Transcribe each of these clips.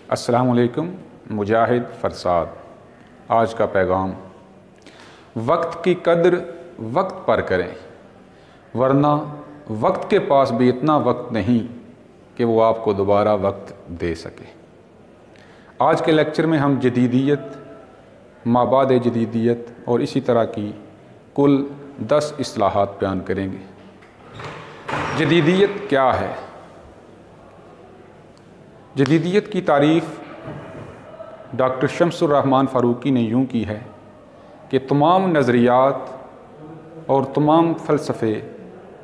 अस्सलामु अलैकुम। मुजाहिद फरसाद। आज का पैगाम, वक्त की कद्र वक्त पर करें, वरना वक्त के पास भी इतना वक्त नहीं कि वो आपको दोबारा वक्त दे सके। आज के लेक्चर में हम जदीदियत, माबाद जदीदियत और इसी तरह की कुल 10 इस्लाहात बयान करेंगे। जदीदियत क्या है? जदीदियत की तारीफ़ डॉक्टर शम्सुर रहमान फ़ारूकी ने यूँ की है कि तमाम नज़रियात और तमाम फ़लसफ़े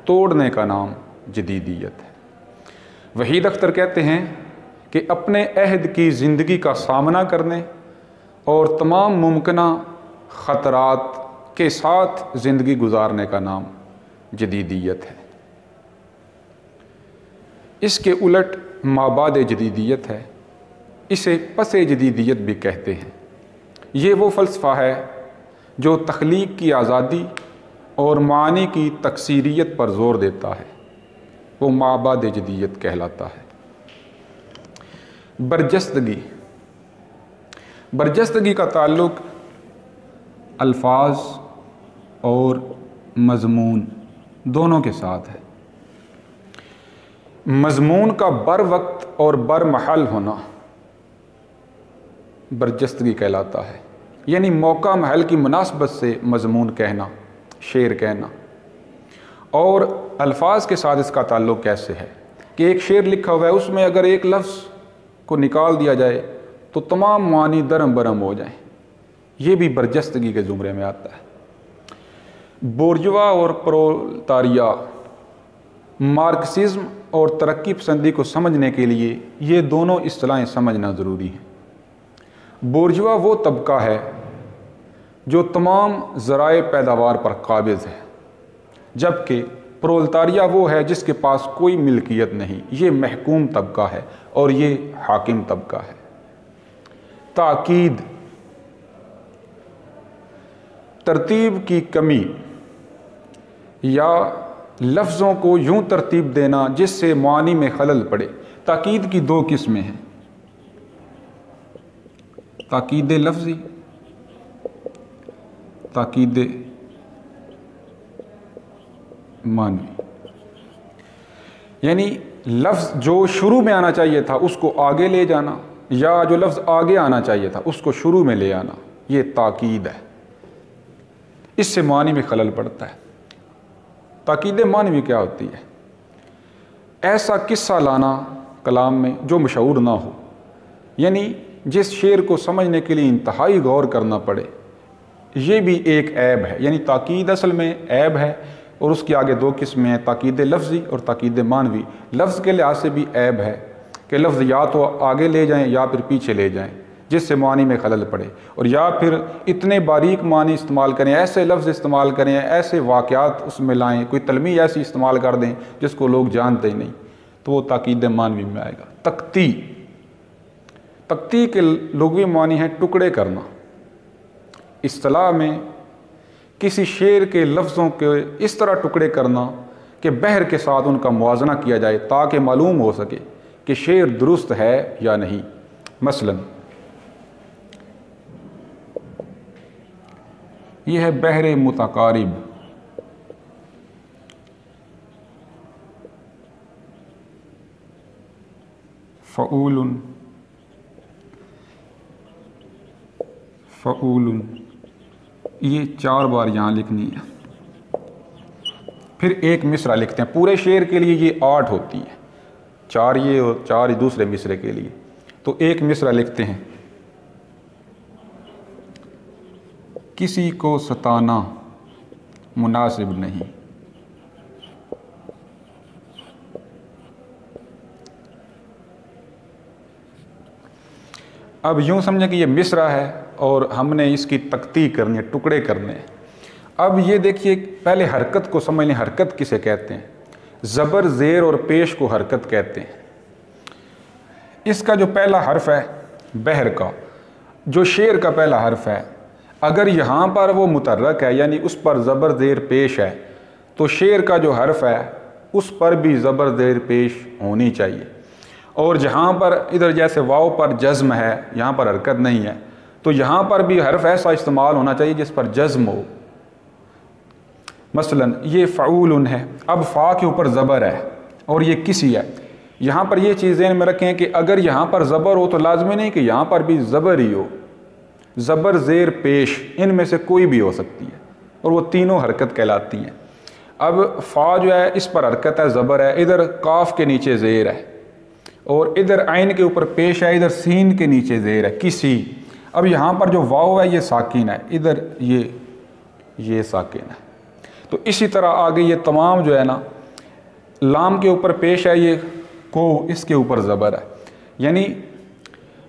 तोड़ने का नाम जदीदियत है। वहीद अख्तर कहते हैं कि अपने अहद की ज़िंदगी का सामना करने और तमाम मुमकिना ख़तरात के साथ ज़िंदगी गुजारने का नाम जदीदियत है। इसके उलट माबाद जदीदियत है, इसे पस जदीदियत भी कहते हैं। ये वो फ़लसफ़ा है जो तख्लीक की आज़ादी और मानी की तकसीरियत पर ज़ोर देता है, वो माबाद जदीदियत कहलाता है। बरजस्तगी, बरजस्तगी का ताल्लुक़ अल्फाज और मज़मून दोनों के साथ है। मज़मून का बर वक्त और बर महल होना बरजस्तगी कहलाता है, यानी मौका महल की मुनासबत से मज़मून कहना, शेर कहना। और अल्फाज के साथ इसका ताल्लुक़ कैसे है कि एक शेर लिखा हुआ है, उसमें अगर एक लफ्ज़ को निकाल दिया जाए तो तमाम मानी दरम बरम हो जाएं। ये भी बरजस्तगी के ज़ुमरे में आता है। बोर्जुआ और प्रोलेटारिया, मार्क्सिज्म और तरक्की पसंदी को समझने के लिए ये दोनों इस्तिलाहें समझना ज़रूरी है। बोर्जुआ वो तबका है जो तमाम ज़राए पैदावार पर काबिज़ है, जबकि प्रोलेटारिया वो है जिसके पास कोई मिल्कियत नहीं। ये महकूम तबका है और ये हाकिम तबका है। ताकीद, तरतीब की कमी या लफ्ज़ों को यूँ तरतीब देना जिससे मानी में खलल पड़े। ताकीद की 2 किस्में हैं, ताकीद लफ्ज़ी, ताकीद मानवी। यानी लफ्ज़ जो शुरू में आना चाहिए था उसको आगे ले जाना, या जो लफ्ज़ आगे आना चाहिए था उसको शुरू में ले आना, ये ताकीद है। इससे मानी में खलल पड़ता है। ताकीद मानवी क्या होती है? ऐसा किस्सा लाना कलाम में जो मशहूर ना हो, यानी जिस शेर को समझने के लिए इंतहाई गौर करना पड़े। ये भी एक ऐब है, यानी ताकीद असल में ऐब है। और उसके आगे 2 किस्में हैं, ताकीद लफ्ज़ी और ताकीद मानवी। लफ्ज़ के लिहाज से भी ऐब है कि लफ्ज़ या तो आगे ले जाएं या फिर पीछे ले जाएं जिससे मानी में खलल पड़े, और या फिर इतने बारीक मानी इस्तेमाल करें, ऐसे लफ्ज़ इस्तेमाल करें, ऐसे वाक़यात उसमें लाएं, कोई तलमी ऐसी इस्तेमाल कर दें जिसको लोग जानते ही नहीं, तो वो ताकीद मानवी में आएगा। तख्ती, तख्ती के लुग़वी मानी है टुकड़े करना। इस्तिलाह में किसी शेर के लफ्ज़ों के इस तरह टुकड़े करना कि बहर के साथ उनका मुआजना किया जाए ताकि मालूम हो सके कि शेर दुरुस्त है या नहीं। मसलन यह है बहरे मुतकारिब। फ़ऊलुन फ़ऊलुन, ये 4 बार यहाँ लिखनी है। फिर एक मिसरा लिखते हैं। पूरे शेर के लिए ये 8 होती है, 4 ये और 4 दूसरे मिसरे के लिए। तो एक मिसरा लिखते हैं। किसी को सताना मुनासिब नहीं, अब यूँ समझें कि ये मिसरा है और हमने इसकी तख्ती करनी है, टुकड़े करने हैं। अब ये देखिए, पहले हरकत को समझ लें। हरकत किसे कहते हैं? ज़बर, ज़ेर और पेश को हरकत कहते हैं। इसका जो पहला हर्फ है बहर का, जो शेर का पहला हर्फ है, अगर यहाँ पर वो मुतर्रक है यानी उस पर ज़बर ज़ेर पेश है, तो शेर का जो हर्फ है उस पर भी ज़बर ज़ेर पेश होनी चाहिए। اور جہاں پر ادھر جیسے واو پر جزم ہے، یہاں پر حرکت نہیں ہے، تو یہاں پر بھی حرف ایسا استعمال ہونا چاہیے جس پر جزم ہو۔ مثلا یہ فعول ہے، اب فا کے اوپر زبر ہے اور یہ کسی ہے۔ یہاں پر یہ چیز ذہن میں رکھیں کہ اگر یہاں پر زبر ہو تو لازمی نہیں کہ یہاں پر بھی زبر ہی ہو، زبر زیر پیش ان میں سے کوئی بھی ہو سکتی ہے اور وہ تینوں حرکت کہلاتی ہیں۔ اب فا جو ہے اس پر حرکت ہے، زبر ہے، ادھر کاف کے نیچے زیر ہے اور ادھر عین کے اوپر پیش ہے، ادھر سین کے نیچے زیر ہے، کسی۔ اب یہاں پر جو واو ہے یہ ساکن ہے، ادھر یہ ساکن ہے۔ تو اسی طرح آگے یہ تمام جو ہے نا، لام کے اوپر پیش ہے، یہ کو اس کے اوپر زبر ہے، یعنی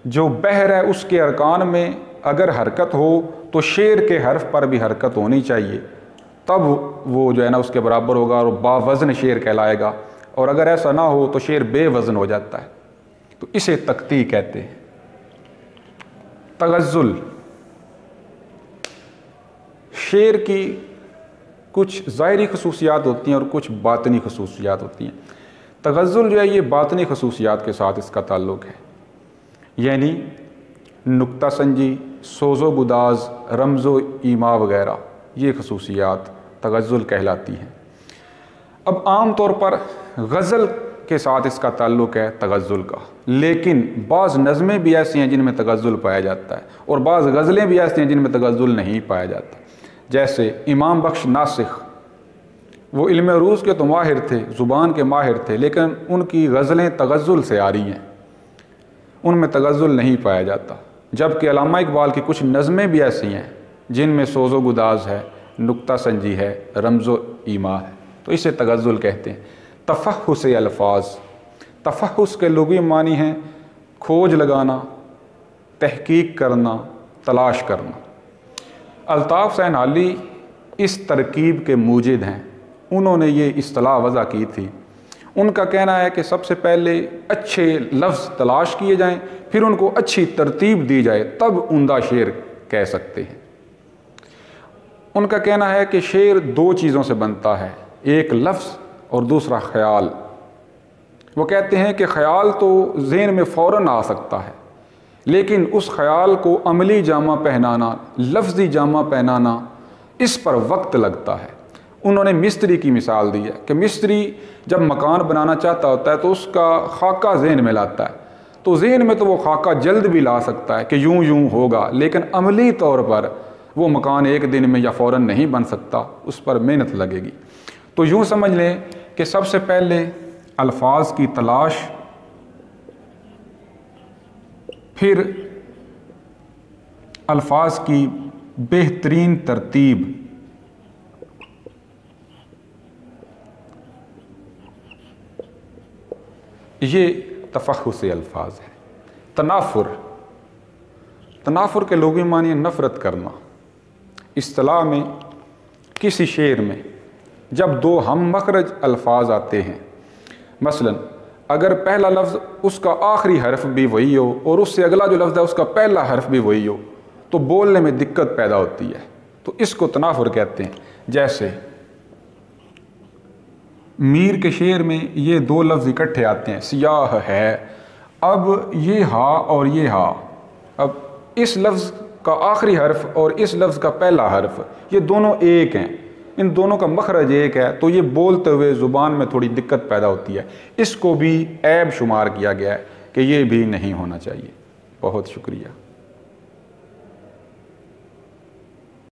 جو بحر ہے اس کے ارکان میں اگر حرکت ہو تو شیر کے حرف پر بھی حرکت ہونی چاہیے، تب وہ جو ہے نا اس کے برابر ہوگا اور با وزن شیر کہلائے گا، اور اگر ایسا نہ ہو تو شیر بے وزن ہو جاتا ہے۔ تو اسے تقطیع کہتے ہیں۔ تغزل، شعر کی کچھ ظاہری خصوصیات ہوتی ہیں اور کچھ باطنی خصوصیات ہوتی ہیں۔ تغزل جو ہے یہ باطنی خصوصیات کے ساتھ اس کا تعلق ہے، یعنی نکتہ سنجی، سوز و گداز، رمز و ایما وغیرہ، یہ خصوصیات تغزل کہلاتی ہیں۔ اب عام طور پر غزل کے ساتھ اس کا تعلق ہے تغزل کا، لیکن بعض نظمیں بھی ایسی ہیں جن میں تغزل پایا جاتا ہے اور بعض غزلیں بھی ایسی ہیں جن میں تغزل نہیں پایا جاتا۔ جیسے امام بخش ناسخ، وہ علم عروض کے تو ماہر تھے، زبان کے ماہر تھے، لیکن ان کی غزلیں تغزل سے آ رہی ہیں، ان میں تغزل نہیں پایا جاتا۔ جبکہ علامہ اقبال کی کچھ نظمیں بھی ایسی ہیں جن میں سوز و گداز ہے، نکتہ سنجی ہے، رمز و ایما ہے، تو اسے تغزل کہتے ہیں۔ تفحص الفاظ، تفحص کے لغوی معنی ہیں کھوج لگانا، تحقیق کرنا، تلاش کرنا۔ الطاف حسین حالی اس ترکیب کے موجد ہیں، انہوں نے یہ اصطلاح وضع کی تھی۔ ان کا کہنا ہے کہ سب سے پہلے اچھے لفظ تلاش کیے جائیں، پھر ان کو اچھی ترتیب دی جائے، تب عمدہ شعر کہہ سکتے ہیں۔ ان کا کہنا ہے کہ شعر دو چیزوں سے بنتا ہے، ایک لفظ اور دوسرا خیال۔ وہ کہتے ہیں کہ خیال تو ذہن میں فوراً آ سکتا ہے، لیکن اس خیال کو عملی جامہ پہنانا، لفظی جامہ پہنانا، اس پر وقت لگتا ہے۔ انہوں نے مستری کی مثال دی ہے کہ مستری جب مکان بنانا چاہتا ہوتا ہے تو اس کا خاکہ ذہن میں لاتا ہے، تو ذہن میں تو وہ خاکہ جلد بھی لا سکتا ہے کہ یوں یوں ہوگا، لیکن عملی طور پر وہ مکان ایک دن میں یا فوراً نہیں بن سکتا، اس پر محنت لگے گی۔ تو یوں سمجھ لیں کہ سب سے پہلے الفاظ کی تلاش، پھر الفاظ کی بہترین ترتیب، یہ تفحص الفاظ ہے۔ تنافر، تنافر کے لغوی معنی نفرت کرنا۔ اصطلاح میں کسی شعر میں جب دو ہم مخرج الفاظ آتے ہیں، مثلا اگر پہلا لفظ اس کا آخری حرف بھی وہی ہو اور اس سے اگلا جو لفظ ہے اس کا پہلا حرف بھی وہی ہو، تو بولنے میں دقت پیدا ہوتی ہے، تو اس کو تنافر کہتے ہیں۔ جیسے میر کے شعر میں یہ دو لفظ اکٹھے آتے ہیں، سیاہ ہے، اب یہ ہا اور یہ ہا، اب اس لفظ کا آخری حرف اور اس لفظ کا پہلا حرف یہ دونوں ایک ہیں، ان دونوں کا مخرج ایک ہے، تو یہ بولتے ہوئے زبان میں تھوڑی دقت پیدا ہوتی ہے۔ اس کو بھی عیب شمار کیا گیا ہے کہ یہ بھی نہیں ہونا چاہیے۔ بہت شکریہ۔